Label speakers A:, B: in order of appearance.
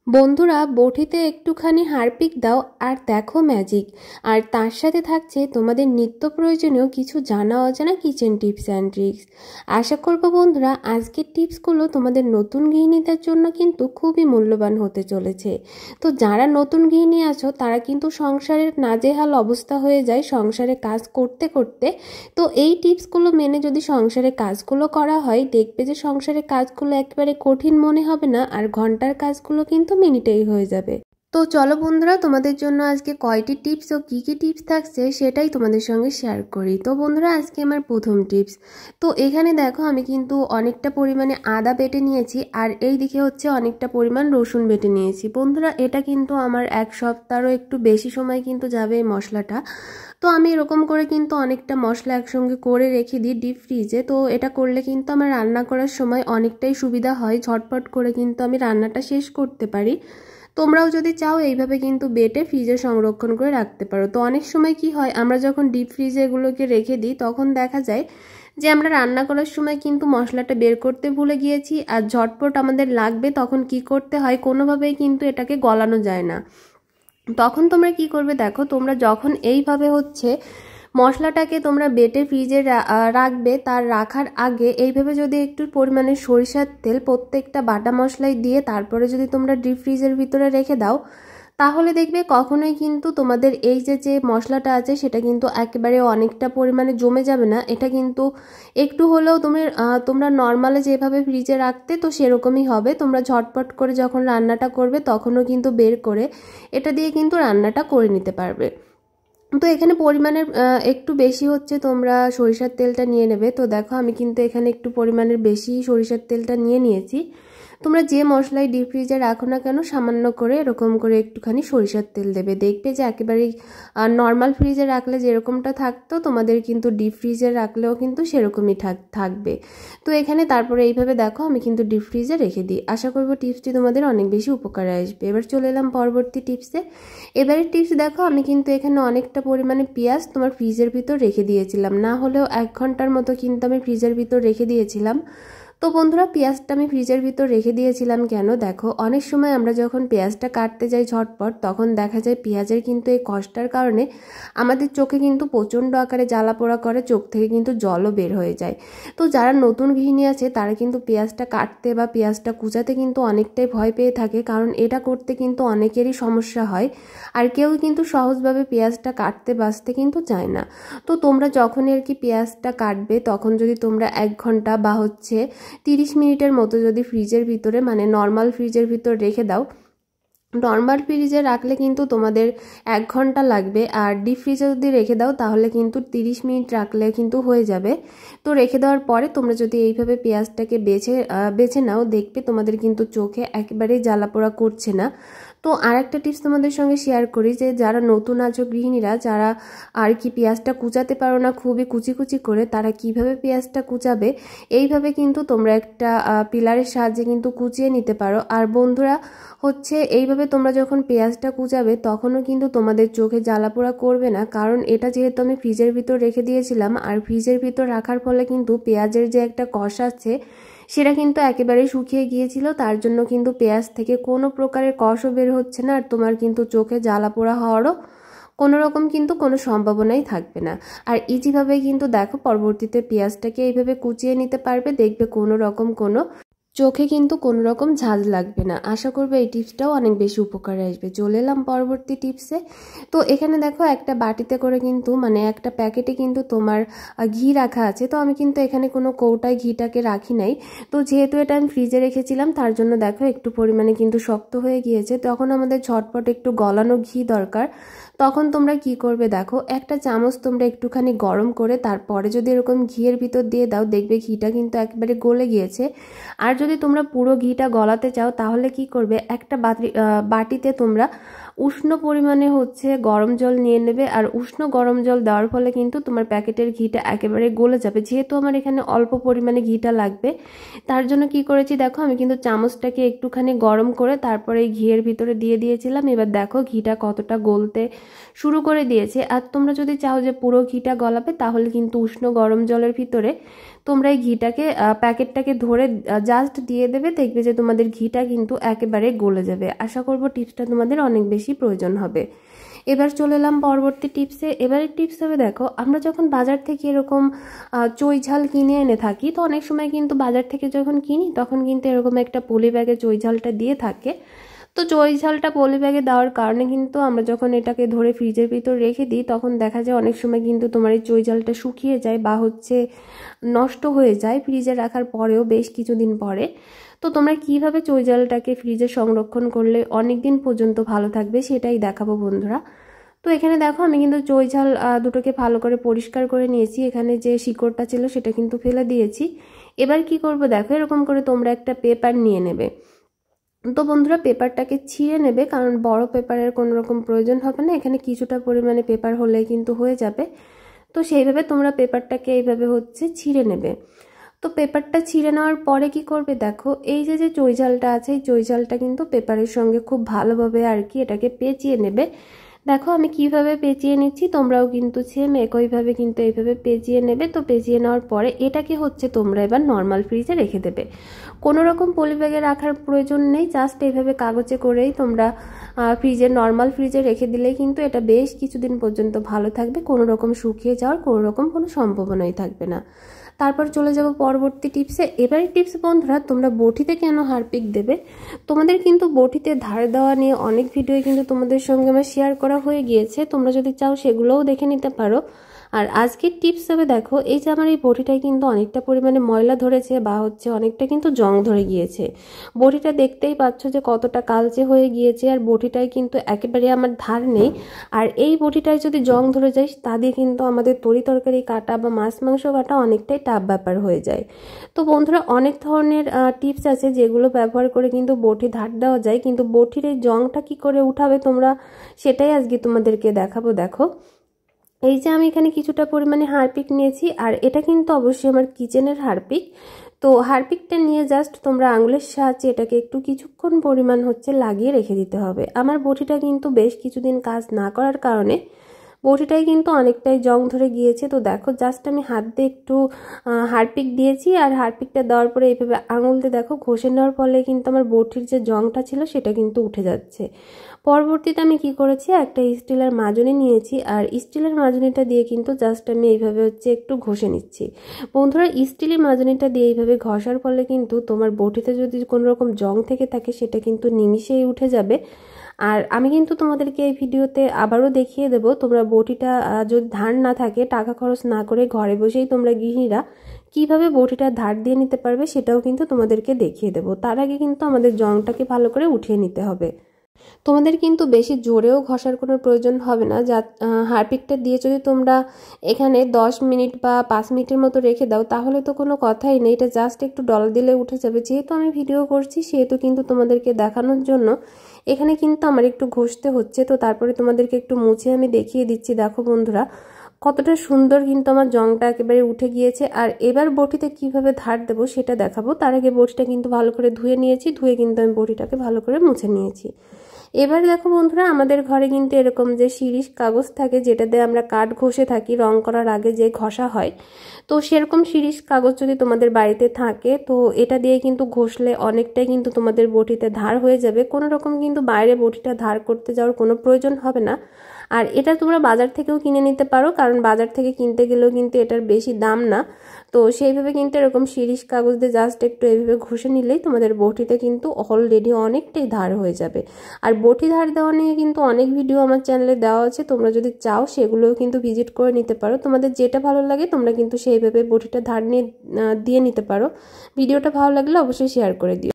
A: বন্ধুরা বটিতে একটুখানি হারপিক দাও আর দেখো ম্যাজিক। আর তার সাথে থাকছে তোমাদের নিত্য প্রয়োজনীয় কিছু জানা অজানা কিচেন টিপস অ্যান্ড ট্রিক্স। আশা করবো বন্ধুরা আজকের টিপসগুলো তোমাদের নতুন গৃহিণীদের জন্য কিন্তু খুবই মূল্যবান হতে চলেছে। তো যারা নতুন গৃহিণী আছো তারা কিন্তু সংসারের নাজেহাল অবস্থা হয়ে যায় সংসারে কাজ করতে করতে। তো এই টিপসগুলো মেনে যদি সংসারে কাজগুলো করা হয় দেখবে যে সংসারের কাজগুলো একেবারে কঠিন মনে হবে না, আর ঘন্টার কাজগুলো কিন্তু মিনিটেই হয়ে যাবে। তো চলো বন্ধুরা তোমাদের জন্য আজকে কয়টি টিপস ও কী কী টিপস থাকছে সেটাই তোমাদের সঙ্গে শেয়ার করি। তো বন্ধুরা আজকে আমার প্রথম টিপস। তো এখানে দেখো আমি কিন্তু অনেকটা পরিমাণে আদা বেটে নিয়েছি, আর এই দিকে হচ্ছে অনেকটা পরিমাণ রসুন বেটে নিয়েছি। বন্ধুরা এটা কিন্তু আমার এক সপ্তাহেরও একটু বেশি সময় কিন্তু যাবে এই মশলাটা। তো আমি এরকম করে কিন্তু অনেকটা মশলা একসঙ্গে করে রেখে দিই ডিপ ফ্রিজে। তো এটা করলে কিন্তু আমার রান্না করার সময় অনেকটাই সুবিধা হয়, ঝটপট করে কিন্তু আমি রান্নাটা শেষ করতে পারি। তোমরাও যদি চাও এইভাবে কিন্তু বেটে ফ্রিজে সংরক্ষণ করে রাখতে পারো। তো অনেক সময় কি হয়, আমরা যখন ডিপ ফ্রিজে এগুলোকে রেখে দিই তখন দেখা যায় যে আমরা রান্না করার সময় কিন্তু মশলাটা বের করতে ভুলে গিয়েছি, আর ঝটপট আমাদের লাগবে তখন কি করতে হয়, কোনোভাবেই কিন্তু এটাকে গলানো যায় না। তখন তোমরা কি করবে দেখো, তোমরা যখন এইভাবে হচ্ছে মশলাটাকে তোমরা বেটে ফ্রিজে রাখবে, তার রাখার আগে এইভাবে যদি একটু পরিমাণে সরিষার তেল প্রত্যেকটা বাটা মশলায় দিয়ে তারপরে যদি তোমরা ডিপ ফ্রিজের ভিতরে রেখে দাও, তাহলে দেখবে কখনোই কিন্তু তোমাদের এই যে মশলাটা আছে সেটা কিন্তু একেবারে অনেকটা পরিমাণে জমে যাবে না। এটা কিন্তু একটু হলেও তোমরা নর্মালে যেভাবে ফ্রিজে রাখতে তো সেরকমই হবে। তোমরা ঝটপট করে যখন রান্নাটা করবে তখনও কিন্তু বের করে এটা দিয়ে কিন্তু রান্নাটা করে নিতে পারবে। তো এখানে পরিমাণের একটু বেশি হচ্ছে তোমরা সরিষার তেলটা নিয়ে নেবে। তো দেখো আমি কিন্তু এখানে একটু পরিমাণের বেশি সরিষার তেলটা নিয়ে নিয়েছি। তোমরা যে মশলাই ডিপ ফ্রিজে রাখো না কেন সামান্য করে এরকম করে একটুখানি সরিষার তেল দেবে, দেখবে যে একেবারেই নর্মাল ফ্রিজে রাখলে যেরকমটা থাকতো তোমাদের কিন্তু ডিপ ফ্রিজে রাখলেও কিন্তু সেরকমই থাকবে। তো এখানে তারপরে এইভাবে দেখো আমি কিন্তু ডিপ ফ্রিজে রেখে দিই। আশা করবো টিপসটি তোমাদের অনেক বেশি উপকারে আসবে। এবার চলে এলাম পরবর্তী টিপসে। এবারের টিপস দেখো আমি কিন্তু এখানে অনেকটা পরিমাণে পেঁয়াজ তোমার ফ্রিজের ভিতর রেখে দিয়েছিলাম, না হলেও 1 ঘন্টার মতো কিন্তু আমি ফ্রিজের ভিতর রেখে দিয়েছিলাম। তো বন্ধুরা পেঁয়াজটা আমি ফ্রিজের ভিতর রেখে দিয়েছিলাম কেন, দেখো অনেক সময় আমরা যখন পেঁয়াজটা কাটতে যাই ঝটপট তখন দেখা যায় পেঁয়াজের কিন্তু এই কষ্টার কারণে আমাদের চোখে কিন্তু প্রচণ্ড আকারে জ্বালা পোড়া করে, চোখ থেকে কিন্তু জলও বের হয়ে যায়। তো যারা নতুন গৃহিণী আছে তারা কিন্তু পেঁয়াজটা কাটতে বা পেঁয়াজটা কুচাতে কিন্তু অনেকটাই ভয় পেয়ে থাকে, কারণ এটা করতে কিন্তু অনেকেরই সমস্যা হয়, আর কেউ কিন্তু সহজভাবে পেঁয়াজটা কাটতে বাছতে কিন্তু চায় না। তো তোমরা যখনই আর কি পেঁয়াজটা কাটবে তখন যদি তোমরা 1 ঘন্টা বা হচ্ছে 30 মিনিটের মতো যদি ফ্রিজের ভিতরে মানে নর্মাল ফ্রিজের ভিতর রেখে দাও, নর্মাল ফ্রিজে রাখলে কিন্তু তোমাদের 1 ঘন্টা লাগবে, আর ডিপ ফ্রিজে যদি রেখে দাও তাহলে কিন্তু 30 মিনিট রাখলে কিন্তু হয়ে যাবে। তো রেখে দেওয়ার পরে তোমরা যদি এইভাবে পেঁয়াজটাকে বেছে নাও দেখবে তোমাদের কিন্তু চোখে একেবারেই জ্বালা পোড়া করছে না। তো আর একটা টিপস তোমাদের সঙ্গে শেয়ার করি, যে যারা নতুন আছো গৃহিণীরা, যারা আর কি পেঁয়াজটা কুচাতে পারো না খুবই কুচি কুচি করে, তারা কিভাবে পেঁয়াজটা কুচাবে এইভাবে কিন্তু তোমরা একটা পিলারের সাহায্যে কিন্তু কুচিয়ে নিতে পারো। আর বন্ধুরা হচ্ছে এইভাবে তোমরা যখন পেঁয়াজটা কুচাবে তখনও কিন্তু তোমাদের চোখে জ্বালা পোড়া করবে না, কারণ এটা যেহেতু আমি ফ্রিজের ভিতর রেখে দিয়েছিলাম, আর ফ্রিজের ভিতর রাখার ফলে কিন্তু পেঁয়াজের যে একটা কষ আছে সেটা কিন্তু একেবারে শুকিয়ে গিয়েছিল, তার জন্য কিন্তু পেঁয়াজ থেকে কোনো প্রকারের কষও বের হচ্ছে না, আর তোমার কিন্তু চোখে জ্বালা পোড়া হওয়ারও কোনো রকম কিন্তু কোনো সম্ভাবনাই থাকবে না। আর ইজিভাবে কিন্তু দেখো পরবর্তীতে পেঁয়াজটাকে এইভাবে কুচিয়ে নিতে পারবে, দেখবে কোনো রকম কোনো চোখে কিন্তু কোনো রকম ঝাঁজ লাগবে না। আশা করবো এই টিপসটাও অনেক বেশি উপকারে আসবে। চলে এলাম পরবর্তী টিপসে। তো এখানে দেখো একটা বাটিতে করে কিন্তু মানে একটা প্যাকেটে কিন্তু তোমার ঘি রাখা আছে। তো আমি কিন্তু এখানে কোনো কৌটায় ঘিটাকে রাখি নাই। তো যেহেতু এটা আমি ফ্রিজে রেখেছিলাম তার জন্য দেখো একটু পরিমাণে কিন্তু শক্ত হয়ে গিয়েছে, তখন আমাদের ঝটপট একটু গলানো ঘি দরকার। তখন তোমরা কি করবে দেখো, একটা চামচ তোমরা একটুখানি গরম করে তারপরে যদি এরকম ঘিয়ের ভিতর দিয়ে দাও দেখবে ঘিটা কিন্তু একেবারে গলে গিয়েছে। আর যদি তোমরা পুরো ঘিটা গলাতে চাও তাহলে কি করবে, একটা বাটিতে তোমরা উষ্ণ পরিমাণে হচ্ছে গরম জল নিয়ে নেবে, আর উষ্ণ গরম জল দেওয়ার ফলে কিন্তু তোমার প্যাকেটের ঘিটা একেবারে গলে যাবে। যেহেতু আমার এখানে অল্প পরিমাণে ঘিটা লাগবে তার জন্য কি করেছি দেখো, আমি কিন্তু চামচটাকে একটুখানি গরম করে তারপরে এই ঘিয়ের ভিতরে দিয়ে দিয়েছিলাম। এবার দেখো ঘিটা কতটা গলতে শুরু করে দিয়েছে। আর তোমরা যদি চাও যে পুরো ঘিটা গলাবে তাহলে কিন্তু উষ্ণ গরম জলের ভিতরে তোমরা এই ঘিটাকে প্যাকেটটাকে ধরে জাস্ট দিয়ে দেবে, দেখবে যে তোমাদের ঘিটা কিন্তু একেবারে গলে যাবে। আশা করব টিপসটা তোমাদের অনেক বেশি প্রয়োজন হবে। এবার চলে এলাম পরবর্তী টিপসে। এবারের টিপস হবে, দেখো আমরা যখন বাজার থেকে এরকম চই ঝাল কিনে এনে থাকি, তো অনেক সময় কিন্তু বাজার থেকে যখন কিনি তখন কিন্তু এরকম একটা পলি ব্যাগে চই ঝালটা দিয়ে থাকে। তো চই ঝালটা পলি ব্যাগে দেওয়ার কারণে কিন্তু আমরা যখন এটাকে ধরে ফ্রিজের ভিতর রেখে দিই তখন দেখা যায় অনেক সময় কিন্তু তোমার এই চই ঝালটা শুকিয়ে যায় বা নষ্ট হয়ে যায় ফ্রিজে রাখার পরেও বেশ কিছুদিন পরে। তো তোমরা কিভাবে চই ঝালটাকে ফ্রিজে সংরক্ষণ করলে অনেক দিন পর্যন্ত ভালো থাকবে সেটাই দেখাবো বন্ধুরা। তো এখানে দেখো আমি কিন্তু চই ঝাল দুটোকে ভালো করে পরিষ্কার করে নিয়েছি। এখানে যে শিকড়টা ছিল সেটা কিন্তু ফেলে দিয়েছি। এবার কি করব, দেখো এরকম করে তোমরা একটা পেপার নিয়ে নেবে। তো বন্ধুরা পেপারটাকে ছিঁড়ে নেবে, কারণ বড় পেপারের কোনো রকম প্রয়োজন হবে না, এখানে কিছুটা পরিমাণে পেপার হলেই কিন্তু হয়ে যাবে। তো সেইভাবে তোমরা পেপারটাকে এইভাবে ছিঁড়ে নেবে। তো পেপারটা ছিঁড়ে নেওয়ার পরে কি করবে, দেখো এই যে চই ঝালটা আছে এই চই ঝালটা কিন্তু পেপারের সঙ্গে খুব ভালোভাবে আর কি এটাকে পেঁচিয়ে নেবে। দেখো আমি কিভাবে পেঁচিয়ে নিচ্ছি, তোমরাও কিন্তু সেম একইভাবে কিন্তু এইভাবে পেঁচিয়ে নেবে। তো পেঁচিয়ে নেওয়ার পরে এটাকে তোমরা এবার নর্মাল ফ্রিজে রেখে দেবে। কোনো রকম পলি ব্যাগে রাখার প্রয়োজন নেই, জাস্ট এইভাবে কাগজে করেই তোমরা নর্মাল ফ্রিজে রেখে দিলেই কিন্তু এটা বেশ কিছুদিন পর্যন্ত ভালো থাকবে, কোনো রকম শুকিয়ে যাওয়ার কোনো সম্ভাবনাই থাকবে না। তারপর চলে যাব পরবর্তী টিপসে। এবারে টিপস বন্ধুরা, তোমরা বটিতে কেন হারপিক দেবে। তোমাদের কিন্তু বটিতে ধার দেওয়া নিয়ে অনেক ভিডিও কিন্তু তোমাদের সঙ্গে আমার শেয়ার করা হয়ে গিয়েছে, তোমরা যদি চাও সেগুলোও দেখে নিতে পারো। আর আজকের টিপস হবে, দেখো এই যে আমার এই বটিটায় কিন্তু অনেকটা পরিমাণে ময়লা ধরেছে বা অনেকটা কিন্তু জং ধরে গিয়েছে। বটিটা দেখতেই পাচ্ছ যে কতটা কালচে হয়ে গিয়েছে, আর বটিটায় কিন্তু একেবারে আমার ধার নেই। আর এই বটিটায় যদি জং ধরে যায় তা দিয়ে কিন্তু আমাদের তরি তরকারি কাটা বা মাছ মাংস কাটা অনেকটাই টাফ ব্যাপার হয়ে যায়। তো বন্ধুরা অনেক ধরনের টিপস আছে যেগুলো ব্যবহার করে কিন্তু বটি ধার দেওয়া যায়, কিন্তু বটির এই জংটা কি করে উঠাবে তোমরা সেটাই আজকে তোমাদেরকে দেখাবো। দেখো এই যে আমি এখানে কিছুটা পরিমাণে হারপিক নিয়েছি, আর এটা কিন্তু অবশ্যই আমার কিচেনের হারপিক। তো হারপিকটা নিয়ে জাস্ট তোমরা আঙুলের সাহায্যে এটাকে একটু কিছুক্ষণ পরিমাণ লাগিয়ে রেখে দিতে হবে। আমার বটিটা কিন্তু বেশ কিছুদিন কাজ না করার কারণে বটিটাই কিন্তু অনেকটাই জং ধরে গিয়েছে। তো দেখো জাস্ট আমি হাত দিয়ে একটু হারপিক দিয়েছি, আর হারপিকটা দেওয়ার পরে এইভাবে আঙুল দিয়ে দেখো ঘষে নেওয়ার ফলে কিন্তু আমার বটির যে জংটা ছিল সেটা কিন্তু উঠে যাচ্ছে। পরবর্তীতে আমি কি করেছি, একটা স্টিলের মাজনি নিয়েছি, আর স্টিলের মাজনিটা দিয়ে কিন্তু জাস্ট আমি এইভাবে একটু ঘষে নিচ্ছি। বন্ধুরা স্টিলের মাজনিটা দিয়ে এইভাবে ঘষার ফলে কিন্তু তোমার বটিতে যদি কোনো রকম জং থেকে থাকে সেটা কিন্তু নিমিষেই উঠে যাবে। আর আমি কিন্তু তোমাদেরকে এই ভিডিওতে আবারও দেখিয়ে দেব, তোমরা বটিটা যদি ধার না থাকে টাকা খরচ না করে ঘরে বসেই তোমরা গৃহিণীরা কিভাবে বটিটা ধার দিয়ে নিতে পারবে সেটাও কিন্তু তোমাদেরকে দেখিয়ে দেব। তার আগে কিন্তু আমাদের জংটাকে ভালো করে উঠিয়ে নিতে হবে। তোমাদের কিন্তু বেশি জোরেও ঘষার কোনো প্রয়োজন হবে না। হারপিকটা দিয়ে যদি তোমরা এখানে 10 মিনিট বা 5 মিনিটের মতো রেখে দাও তাহলে তো কোনো কথাই নেই, এটা জাস্ট একটু ডলা দিলে উঠে যাবে। যেহেতু আমি ভিডিও করছি সেহেতু কিন্তু তোমাদেরকে দেখানোর জন্য এখানে কিন্তু আমার একটু ঘষতে হচ্ছে। তো তারপরে তোমাদেরকে একটু মুছে আমি দেখিয়ে দিচ্ছি। দেখো বন্ধুরা কতটা সুন্দর কিন্তু আমার জংটা একেবারে উঠে গিয়েছে। আর এবার বটিতে কিভাবে ধার দেবো সেটা দেখাবো। তার আগে বটিটা কিন্তু ভালো করে ধুয়ে নিয়েছি, ধুয়ে কিন্তু আমি বটিটাকে ভালো করে মুছে নিয়েছি। এবার দেখো বন্ধুরা আমাদের ঘরে কিন্তু এরকম যে শিরিষ কাগজ থাকে যেটা দিয়ে আমরা কাঠ ঘষে থাকি রং করার আগে যে ঘষা হয়, তো সেরকম শিরিষ কাগজ যদি তোমাদের বাড়িতে থাকে তো এটা দিয়ে কিন্তু ঘষলে অনেকটাই কিন্তু তোমাদের বটিতে ধার হয়ে যাবে। কোনো রকম কিন্তু বাইরে বটিটা ধার করতে যাওয়ার কোনো প্রয়োজন হবে না। আর এটা তোমরা বাজার থেকেও কিনে নিতে পারো, কারণ বাজার থেকে কিনতে গেলেও কিন্তু এটার বেশি দাম না। তো সেইভাবে কিন্তু এরকম শিরিষ কাগজ দিয়ে জাস্ট একটু এইভাবে ঘষে নিলেই তোমাদের বটিতে কিন্তু অলরেডি অনেকটাই ধার হয়ে যাবে। আর বটি ধার দেওয়া নিয়ে কিন্তু অনেক ভিডিও আমার চ্যানেলে দেওয়া আছে, তোমরা যদি চাও সেগুলোও কিন্তু ভিজিট করে নিতে পারো। তোমাদের যেটা ভালো লাগে তোমরা কিন্তু সেইভাবে বটিটা ধার দিয়ে নিতে পারো। ভিডিওটা ভালো লাগলে অবশ্যই শেয়ার করে দিও।